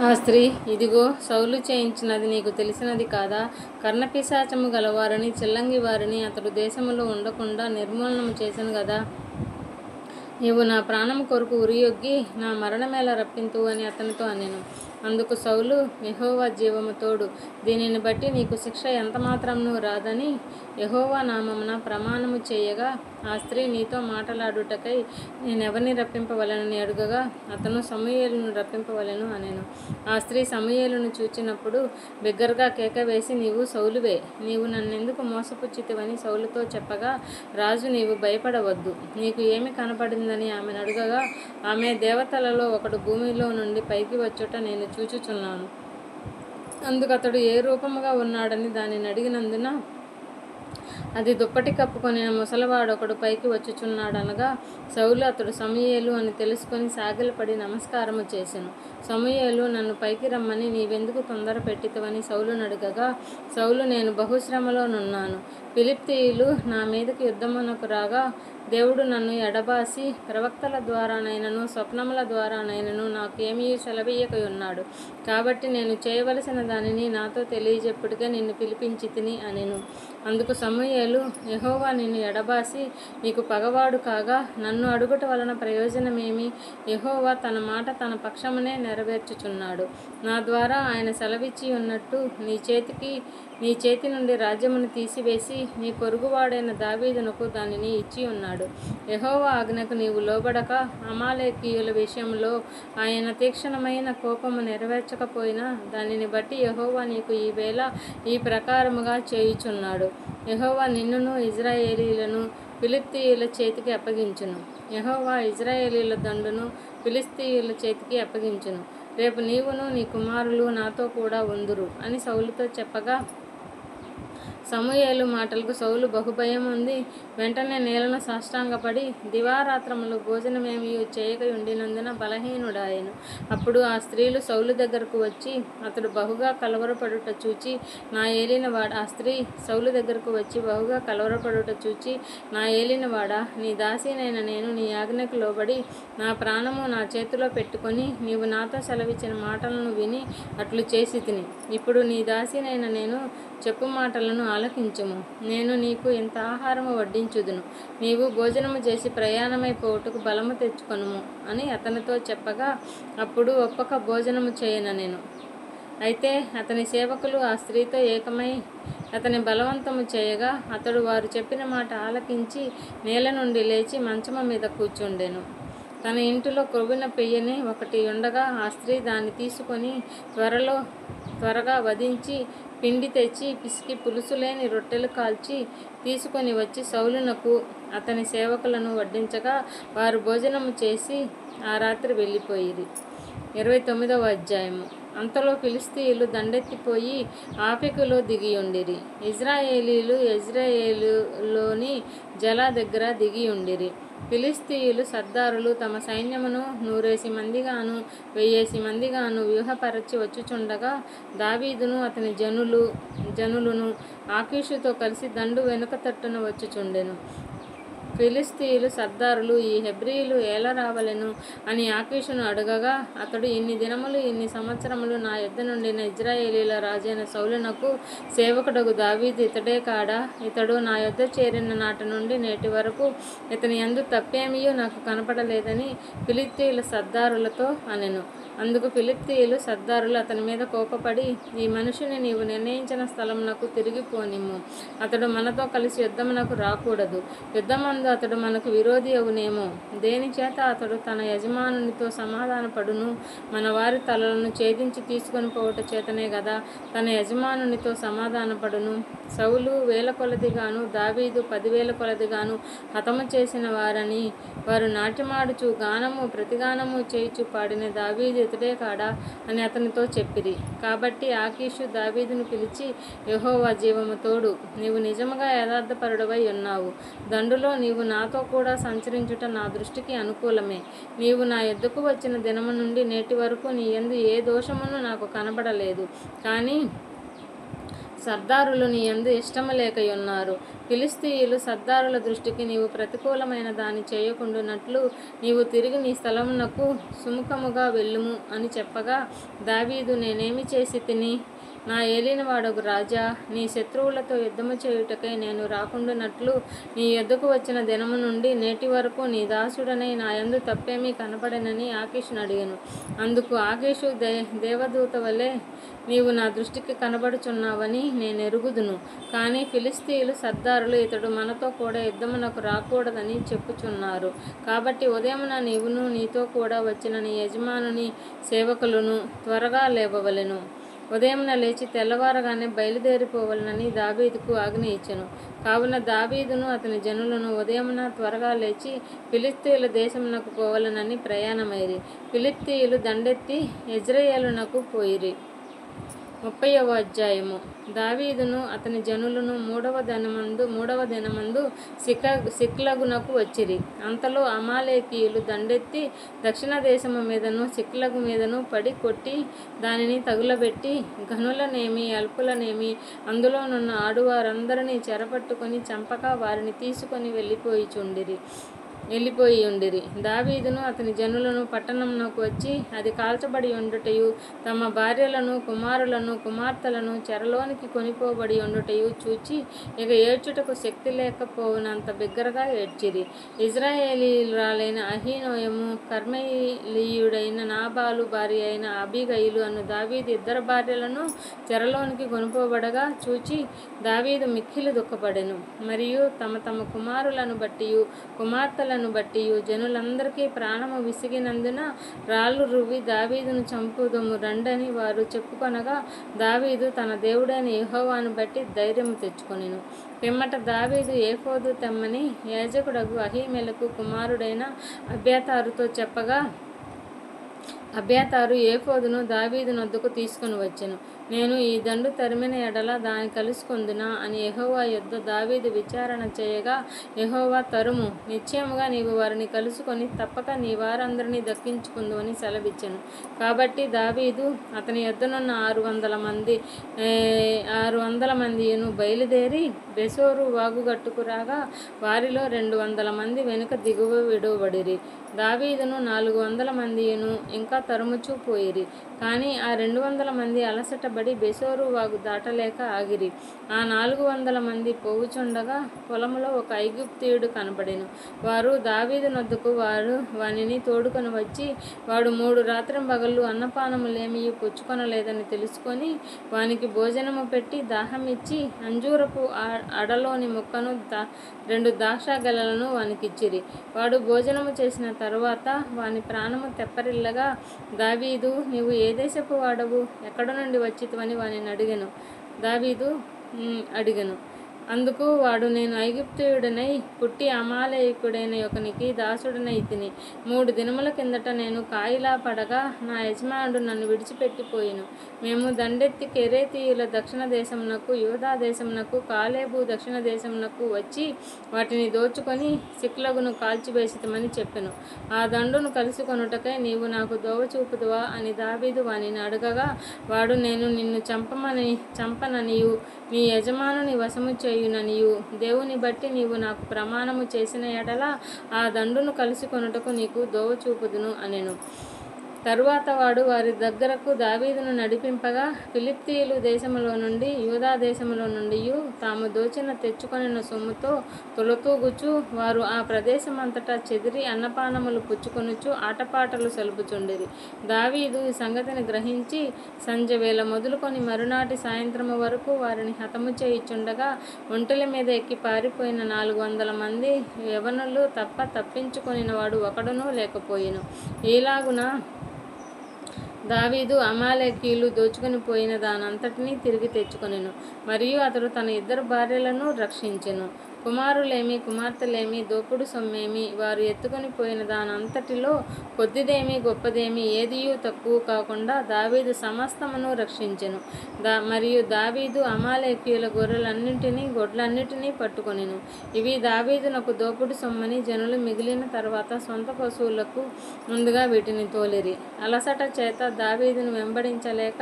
ఆ స్త్రీ, ఇదిగో సౌలు చేయించినది నీకు తెలిసినది కాదా? కర్ణపిశాచము గలవారిని చిల్లంగి వారిని అతడు దేశములో ఉండకుండా నిర్మూలనము చేసెను గదా. నీవు నా ప్రాణము కొరకు ఉరియొగ్గి నా మరణమేలా రప్పింతువు అని అతనితో అనెను. అందుకు సౌలు, యెహోవా జీవము తోడు, దీనిని బట్టి నీకు శిక్ష ఎంతమాత్రమును రాదని యెహోవా నామమున ప్రమాణము చేయగా, ఆ స్త్రీ నీతో మాటలాడుటకై నేనెవరిని రప్పింపవలెనని అడుగగా, అతను సమూయేలును రప్పింపవలెను అనెను. ఆ స్త్రీ సమూయేలును చూచినప్పుడు బిగ్గరగా కేక వేసి, నీవు సౌలువే, నీవు నన్నెందుకు మోసపుచ్చితివని సౌలుతో చెప్పగా, రాజు, నీవు భయపడవద్దు, నీకు ఏమి కనపడిందని ఆమెను అడుగగా, ఆమె, దేవతలలో ఒకడు భూమిలో నుండి పైకి వచ్చుట నేను చూచుచున్నాను. అందుకతడు ఏ రూపముగా ఉన్నాడని దానిని అడిగినందున, అది దుప్పటి కప్పుకొనిన ముసలివాడొకడు పైకి వచ్చుచున్నాడనగా, సౌలు అతడు సమూయేలు అని తెలుసుకొని సాగిలపడి నమస్కారము చేసెను. సమూయేలు, నన్ను పైకి రమ్మని నీవెందుకు తొందర పెట్టితివని సౌలును అడగగా, సౌలు, నేను బహుశ్రమలో నున్నాను. ఫిలిష్తీయులు నా మీదకి యుద్ధమునకు రాగా దేవుడు నన్ను ఎడబాసి ప్రవక్తల ద్వారానైనను స్వప్నముల ద్వారానైనను నాకు ఏమీ సెలవీయకయున్నాడు. కాబట్టి నేను చేయవలసిన దానిని నాతో తెలియజెప్పుటకే నిన్ను పిలిపించితిని అనెను. అందుకు సమూయేలు, యెహోవా నిన్ను ఎడబాసి నీకు పగవాడు కాగా నన్ను అడుగుట వలన ప్రయోజనమేమి? యెహోవా తన మాట తన పక్షమునే నెరవేర్చుచున్నాడు. నా ద్వారా ఆయన సెలవిచ్చి ఉన్నట్టు నీ చేతి నుండి రాజ్యమును తీసివేసి నీ పొరుగువాడైన దావీదునకు దానిని ఇచ్చి ఉన్నాడు. యెహోవా ఆజ్ఞకు నీవు లోబడక అమాలేకీయుల విషయంలో ఆయన తీక్షణమైన కోపము నెరవేర్చకపోయినా దానిని బట్టి యెహోవా నీకు ఈ వేళ ఈ ప్రకారముగా చేయుచున్నాడు. యెహోవా నిన్నును ఇశ్రాయేలీయులను ఫిలిష్తీయుల చేతికి అప్పగించును. యెహోవా ఇశ్రాయేలీయుల దండును ఫిలిష్తీయుల చేతికి అప్పగించును. రేపు నీవును నీ కుమారులు నాతో కూడా ఉందురు అని సౌలుతో చెప్పగా, సమూయేలు మాటలకు సౌలు బహుభయం ఉంది. వెంటనే నేలను సాష్టాంగపడి దివారాత్రములు భోజనమేమీ చేయకయుండినందున బలహీనుడాయెను. అప్పుడు ఆ స్త్రీలు సౌలు దగ్గరకు వచ్చి అతడు బహుగా కలవరపడుట చూచి, ఆ స్త్రీ సౌలు దగ్గరకు వచ్చి బహుగా కలవరపడుట చూచి, నా ఏలినవాడా, నీ దాసినైన నేను నీ ఆజ్ఞకు లోబడి నా ప్రాణము నా చేతిలో పెట్టుకొని నీవు నాతో సెలవిచ్చిన మాటలను విని అట్లు చేసితిని. ఇప్పుడు నీ దాసినైన నేను చెప్పు మాటలను ఆలకించుము. నేను నీకు ఇంత ఆహారము వడ్డించుదును. నీవు భోజనము చేసి ప్రయాణమైపోవుటకు బలము తెచ్చుకొనుము అని అతనితో చెప్పగా, అప్పుడు ఒప్పక భోజనము చేయనెను. అయితే అతని సేవకులు ఆ స్త్రీతో ఏకమై అతని బలవంతము చేయగా, అతడు వారు చెప్పిన మాట ఆలకించి నేల నుండి లేచి మంచము మీద కూర్చుండెను. తన ఇంటిలో క్రొవ్విన పెయ్యని ఒకటి ఉండగా ఆ స్త్రీ దాన్ని తీసుకొని త్వరగా వధించి పిండి తెచ్చి పిసికి పులుసులేని రొట్టెలు కాల్చి తీసుకొని వచ్చి సౌలునకు అతని సేవకులను వడ్డించగా వారు భోజనము చేసి ఆ రాత్రి వెళ్ళిపోయిరి. 29వ అధ్యాయము. అంతలో ఫిలిష్తీయులు దండెత్తిపోయి ఆఫెకులో దిగియుండిరి. ఇశ్రాయేలీయులు యెజ్రెయేలులోని జల దగ్గర దిగియుండిరి. ఫిలిష్తీయులు సర్దారులు తమ సైన్యమును 100 మందిగాను 1000 మందిగాను వ్యూహపరచి వచ్చుచుండగా, దావీదును అతని జనులును ఆకీషుతో కలిసి దండు వెనుక తట్టున వచ్చుచుండెను. ఫిలిష్తీయులు సర్దారులు, ఈ హెబ్రీయులు ఏల రావలెను అని ఆకీషును అడగగా, అతడు, ఇన్ని దినములు ఇన్ని సంవత్సరములు నా యొద్ద నుండిన ఇశ్రాయేలీయుల రాజైన సౌలునకు సేవకుడగు దావీదు ఇతడే కాడా? ఇతడు నా యొద్ద చేరిన నాటి నుండి నేటి వరకు ఇతని యందు తప్పేమియూ నాకు కనపడలేదని ఫిలిష్తీయుల సర్దారులతో అనెను. అందుకు ఫిలిష్తీయులు సర్దారులు అతని మీద కోపపడి, ఈ మనుషుని నీవు నిర్ణయించిన స్థలమునకు తిరిగి పోనిమ్ము. అతడు మనతో కలిసి యుద్ధమునకు రాకూడదు. యుద్ధమందు అతడు మనకు విరోధి అవునేమో. దేని చేత అతడు తన యజమానునితో సమాధానపడును? మన వారి తలలను ఛేదించి తీసుకొని పోవుట చేతనే గదా తన యజమానునితో సమాధానపడును. సౌలు 1000 కొలదిగాను దావీదు 10,000 కొలదిగాను హతము చేసిన వారని వారు నాట్యమాడుచు గానము ప్రతిగానము చేయుచు పాడిన దావీదు ఇతడే కాడా అని అతనితో చెప్పిరి. కాబట్టి ఆకీషు దావీదును పిలిచి, యెహోవా జీవము తోడు, నీవు నిజముగా యథార్థపరుడవై ఉన్నావు. దండులో నీవు నాతో కూడా సంచరించుట నా దృష్టికి అనుకూలమే. నీవు నా యొద్దకు వచ్చిన దినము నుండి నేటి వరకు నీ యందు ఏ దోషమును నాకు కనబడలేదు. కానీ సర్దారులు నీ యందు ఇష్టము లేకయున్నారు. ఫిలిష్తీయులు సర్దారుల దృష్టికి నీవు ప్రతికూలమైన దాన్ని చేయకుండునట్లు నీవు తిరిగి నీ స్థలమునకు సుముఖముగా వెళ్ళుము అని చెప్పగా, దావీదు, నేనేమి చేసి తిని? నా ఏలినవాడగు రాజా, నీ శత్రువులతో యుద్ధము చేయుటకై నేను రాకుండానట్లు నీ యొద్దకు వచ్చిన దినము నుండి నేటి వరకు నీ దాసుడనై నా యందు తప్పేమీ కనపడనని ఆకీషును అడిగాను. అందుకు ఆకీషు, దేవదూత వలె నీవు నా దృష్టికి కనబడుచున్నావని నేను ఎరుగుదును. కానీ ఫిలిష్తీయులు సర్దారులు ఇతడు మనతో కూడా యుద్ధమునకు రాకూడదని చెప్పుచున్నారు. కాబట్టి ఉదయమున నీవును నీతో కూడా వచ్చిన నీ యజమానుని సేవకులను త్వరగా లేవవలెను. ఉదయమున లేచి తెల్లవారగానే బయలుదేరిపోవలనని దావీదుకు ఆజ్ఞ ఇచ్చెను. కావున దావీదును అతని జనులను ఉదయమున త్వరగా లేచి ఫిలిష్తీయుల దేశమునకు పోవలనని ప్రయాణమైరి. ఫిలిష్తీయులు దండెత్తి యెజ్రెయేలునకు పోయిరి. 30వ అధ్యాయము. దావీదును అతని జనులను మూడవ దినమందు సిక్లగునకు వచ్చిరి. అంతలో అమాలేకీయులు దండెత్తి దక్షిణ దేశము మీదను సిక్లగు మీదను పడి కొట్టి దానిని తగులబెట్టి ఘనులనేమి అల్పులనేమి అందులోనున్న ఆడువారందరినీ చెరపట్టుకొని చంపక వారిని తీసుకొని వెళ్ళిపోయి ఉండిరి. దావీదును అతని జనులను పట్టణమునకు వచ్చి అది కాల్చబడి ఉండుటయు తమ భార్యలను కుమారులను కుమార్తెలను చెరలోనికి కొనిపోబడి ఉండుటయు చూచి ఇక ఏడ్చుటకు శక్తి లేకపోవునంత బిగ్గరగా ఏడ్చిరి. ఇజ్రాయేలీయురాలైన అహీనోయము, కర్మెలీయుడైన నాబాలు భార్య అయిన అబీగయిలు అను దావీదు 2 భార్యలను చెరలోనికి కొనిపోబడగా చూచి దావీదు మిక్కిలి దుఃఖపడెను. మరియు తమ తమ కుమారులను బట్టియు కుమార్తెలను బట్టియు జనులందరికీ ప్రాణము విసిగినందున రాళ్ళు రువ్వి దావీదును చంపుదుము రండని వారు చెప్పుకొనగా, దావీదు తన దేవుడైన యెహోవాను బట్టి ధైర్యము తెచ్చుకొనెను. పిమ్మట దావీదు ఏఫోదు తెమ్మని యాజకుడగు అహీమెలకు కుమారుడైన అబ్యాతారుతో చెప్పగా, అబ్యాతారు ఏఫోదును దావీదు నొద్దకు తీసుకొని వచ్చెను. నేను ఈ దండు తరిమిన ఎడల దాని కలుసుకొందునా అని యెహోవా యొద్ద దావీదు విచారణ చేయగా, యెహోవా, తరుము, నిశ్చయముగా నీవు వారిని కలుసుకొని తప్పక నీ వారందరినీ దక్కించుకుందు అని సెలవిచ్చెను. కాబట్టి దావీదు అతని యొద్దనున్న 600 మందియును బయలుదేరి బెసోరు వాగుగట్టుకు రాగా వారిలో 200 మంది వెనుక దిగువ విడువబడిరి. దావీదును 400 మందియును ఇంకా తరుముచూ పోయిరి. కానీ ఆ 200 మంది అలసటబడి బెసోరు వాగు దాటలేక ఆగిరి. ఆ 400 మంది పోవుచుండగా పొలములో ఒక ఐగుప్తీయుడు కనబడెను. వారు దావీదు నొద్దకు వానిని తోడుకొని వచ్చి, వాడు 3 రాత్రింబగళ్ళు అన్నపానములేమీ పుచ్చుకొనలేదని తెలుసుకొని వానికి భోజనము పెట్టి దాహమిచ్చి అంజూరపు అడలోని ముక్కను 2 ద్రాక్ష గెలలను వానికిచ్చిరి. వాడు భోజనము చేసిన తరువాత వాని ప్రాణము తెప్పరిల్లగా, దావీదు, నీవు ఏ దేశపు వాడవు, ఎక్కడ నుండి వచ్చితివని వానిని దావీదు అడిగెను. అందుకు వాడు, నేను ఐగుప్తీయుడనై పుట్టి అమాలేకుడైన ఒకనికి దాసుడనైతిని. 3 దినముల కిందట నేను కాయిలా పడగా నా యజమానుడు నన్ను విడిచిపెట్టిపోయెను. మేము దండెత్తి కెరేతీయుల దక్షిణ దేశమునకు, యూదా దేశమునకు, కాలేబు దక్షిణ దేశమునకు వచ్చి వాటిని దోచుకొని సిక్లగును కాల్చివేసితమని చెప్పెను. ఆ దండును కలుసుకొనుటకై నీవు నాకు దోవ చూపుదువా అని దావీదు వానిని అడగగా, వాడు, నేను నిన్ను చంపననియు నీ యజమానుని వశము చేయుననియు దేవుని బట్టి నీవు నాకు ప్రమాణము చేసిన ఎడల ఆ దండును కలుసుకొనుటకు నీకు దోవ చూపుదును అనెను. తరువాత వాడు వారి దగ్గరకు దావీదును నడిపింపగా, ఫిలిష్తీయులు దేశములో నుండి యూదా దేశములో నుండి తాము తెచ్చుకొనిన సొమ్ముతో తొలతూగుచు వారు ఆ ప్రదేశమంతటా చెదిరి అన్నపానములు పుచ్చుకొనుచు ఆటపాటలు సలుపుచుండిరి. దావీదు ఈ సంగతిని గ్రహించి సంజవేళ మొదలుకొని మరునాటి సాయంత్రము వరకు వారిని హతము చేయుచుండగా ఒంటెల మీద ఎక్కి పారిపోయిన 400 మంది యవనులు తప్ప తప్పించుకొనిన వాడు ఒకడునూ లేకపోయెను. ఈలాగున దావీదు అమాలేకీయులు దోచుకొని పోయిన దానంతటినీ తిరిగి తెచ్చుకొనెను. మరియు అతడు తన 2 భార్యలను రక్షించెను. కుమారులేమి కుమార్తెలేమి దోపుడు సొమ్మేమి వారు ఎత్తుకొని పోయిన దానంతటిలో కొద్దిదేమి గొప్పదేమి ఏదియూ తక్కువ కాకుండా దావీదు సమస్తమును రక్షించెను. మరియు దావీదు అమాలేకీయుల గొర్రెలన్నింటినీ గొడ్లన్నిటినీ పట్టుకొనెను. ఇవి దావీదునకు దోపుడు సొమ్మని జనులు మిగిలిన తర్వాత సొంత పశువులకు ముందుగా వీటిని తోలిరి. అలసట చేత దావీదును వెంబడించలేక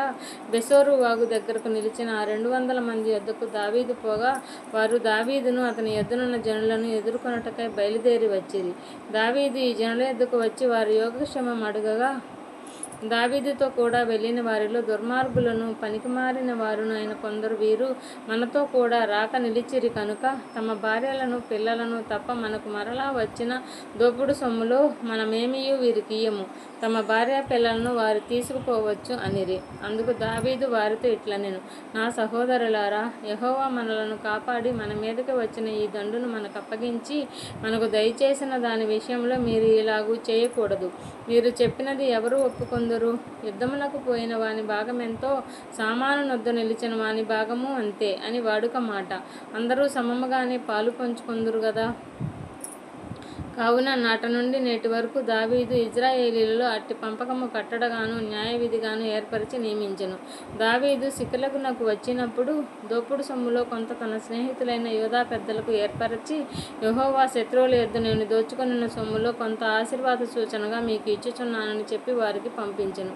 బెసోరు వాగు దగ్గరకు నిలిచిన ఆ 200 మంది యొద్దకు దావీదు పోగా వారు దావీదును అతని యొద్దనున్న జనులను ఎదుర్కొనుటకై బయలుదేరి వచ్చిరి. దావీదు ఈ జనుల యొద్దకు వచ్చి వారి యోగక్షేమం అడుగగా దావీదుతో కూడా వెళ్ళిన వారిలో దుర్మార్గులను పనికిమాలిన వారును అయిన కొందరు వీరు మనతో కూడా రాక నిలిచిరి కనుక తమ భార్యలను పిల్లలను తప్ప మనకు మరలా వచ్చిన దోపుడు సొమ్ములో మనమేమియూ వీరికి ఇయ్యము, తమ భార్య పిల్లలను వారు తీసుకుపోవచ్చు అనిరి. అందుకు దావీదు వారితో ఇట్లనెను, నా సహోదరులారా, యెహోవా మనలను కాపాడి మన మీదకి వచ్చిన ఈ దండును మనకు అప్పగించి మనకు దయచేసిన దాని విషయంలో మీరు ఇలాగూ చేయకూడదు. మీరు చెప్పినది ఎవరు ఒప్పుకొందురు? యుద్ధములకు పోయిన వాని భాగమెంతో సామాను నొద్ద నిలిచిన వాని భాగము అంతే అని వాడుక మాట. అందరూ సమముగానే పాలు పంచుకొందురు గదా. కావున నాట నుండి నేటి వరకు దావీదు ఇజ్రాయేలీలలో అట్టి పంపకము కట్టడగాను న్యాయవిధిగాను ఏర్పరిచి నియమించెను. దావీదు సికలగునకు వచ్చినప్పుడు దోపుడు సొమ్ములో కొంత తన స్నేహితులైన యూదా పెద్దలకు ఏర్పరచి యెహోవా శత్రువుల యొద్ద నేను దోచుకొనిన సొమ్ములో కొంత ఆశీర్వాద సూచనగా మీకు ఇచ్చుచున్నానని చెప్పి వారికి పంపించెను.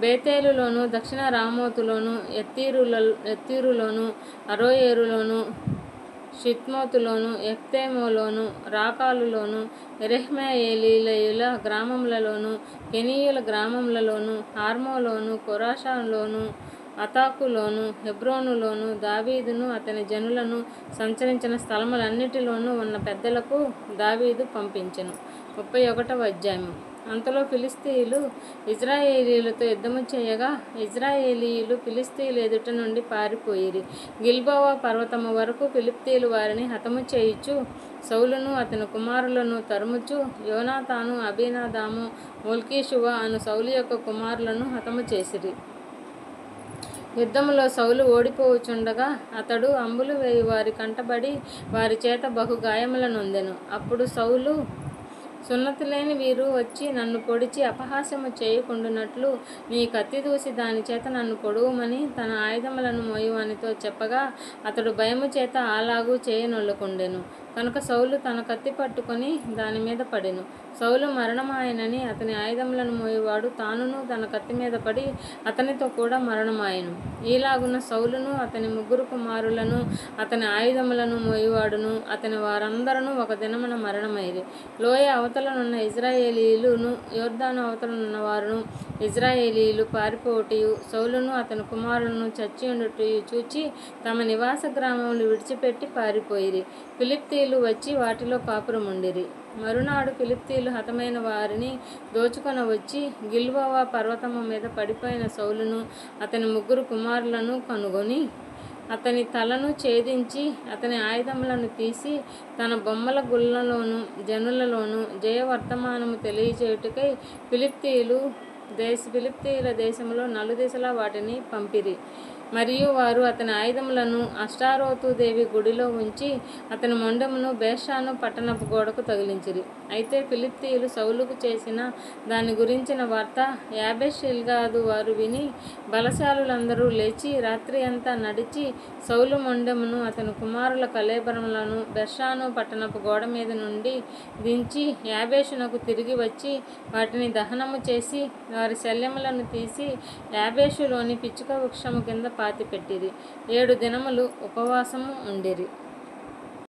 బేతేలులోను దక్షిణ రామోతులోను ఎత్తీరులోను అరోయేరులోను షిత్మోతులోను ఎక్తేమోలోను రాకాలులోను యెరహ్మెయేలీయుల గ్రామములలోను కెనీయుల గ్రామములలోను హార్మోలోను కొరాషాలోను అతాకులోను హెబ్రోనులోను దావీదును అతని జనులను సంచరించిన స్థలములన్నిటిలోనూ ఉన్న పెద్దలకు దావీదు పంపించెను. 31వ అధ్యాయము. అంతలో ఫిలిష్తీయులు ఇజ్రాయేలీయులతో యుద్ధము చేయగా ఇజ్రాయేలీయులు ఫిలిష్తీయుల ఎదుట నుండి పారిపోయిరి. గిల్బోవా పర్వతము వరకు ఫిలిష్తీయులు వారిని హతము చేయుచు సౌలును అతని కుమారులను తరుముచు యోనాతాను అబీనాదాము మల్కీషువ అను సౌలు యొక్క కుమారులను హతము చేసిరి. యుద్ధములో సౌలు ఓడిపోవుచుండగా అతడు అంబులు వేయి వారి కంటబడి వారి చేత బహు గాయముల నొందెను. అప్పుడు సౌలు, సున్నతి లేని వీరు వచ్చి నన్ను పొడిచి అపహాస్యము చేయకుండునట్లు నీ కత్తి దూసి దాని చేత నన్ను పొడువుమని తన ఆయుధములను మోయువానితో చెప్పగా అతడు భయము చేత అలాగూ చేయనొల్లకుండెను. కనుక సౌలు తన కత్తి పట్టుకొని దాని మీద పడెను. సౌలు మరణమాయనని అతని ఆయుధములను మోయువాడు తానును తన కత్తి మీద పడి అతనితో కూడా మరణమాయెను. ఈలాగున సౌలును అతని 3 కుమారులను అతని ఆయుధములను మోయువాడును అతని వారందరూ ఒక దినమున మరణమైరి. లోయ అవతలనున్న ఇజ్రాయేలీయులును యోర్దాను అవతలనున్న వారును ఇజ్రాయేలీయులు పారిపోవుటయు సౌలును అతని కుమారులను చచ్చియుండుటయు చూచి తమ నివాస గ్రామములు విడిచిపెట్టి పారిపోయిరి. ఫిలిష్తీయులు వచ్చి వాటిలో కాపురముండిరి. మరునాడు ఫిలిష్తీయులు హతమైన వారిని దోచుకొని వచ్చి గిల్బోవా పర్వతము మీద పడిపోయిన సౌలును అతని 3 కుమారులను కనుగొని అతని తలను ఛేదించి అతని ఆయుధములను తీసి తన బొమ్మల గుళ్ళలోను జనులలోను జయవర్తమానము తెలియచేయుటకై ఫిలిష్తీయుల దేశంలో నలుదిశలా వాటిని పంపిరి. మరియు వారు అతని ఆయుధములను అష్టారోతు దేవి గుడిలో ఉంచి అతని మొండెమును బేషాను పట్టణపు గోడకు తగిలించిరి. అయితే ఫిలిష్తీయులు సౌలుకు చేసిన దాని గురించిన వార్త యాబేష్ గిల్గాదు వారు విని బలశాలులందరూ లేచి రాత్రి అంతా నడిచి సౌలు మొండెమును అతని కుమారుల కళేబరములను బెర్షాను పట్టణపు గోడ మీద నుండి దించి యాబేషునకు తిరిగి వచ్చి వాటిని దహనము చేసి వారి శల్యములను తీసి యాబేషులోని పిచ్చుక వృక్షము కింద పాతిపెట్టిరి. 7 దినములు ఉపవాసము ఉండిరి.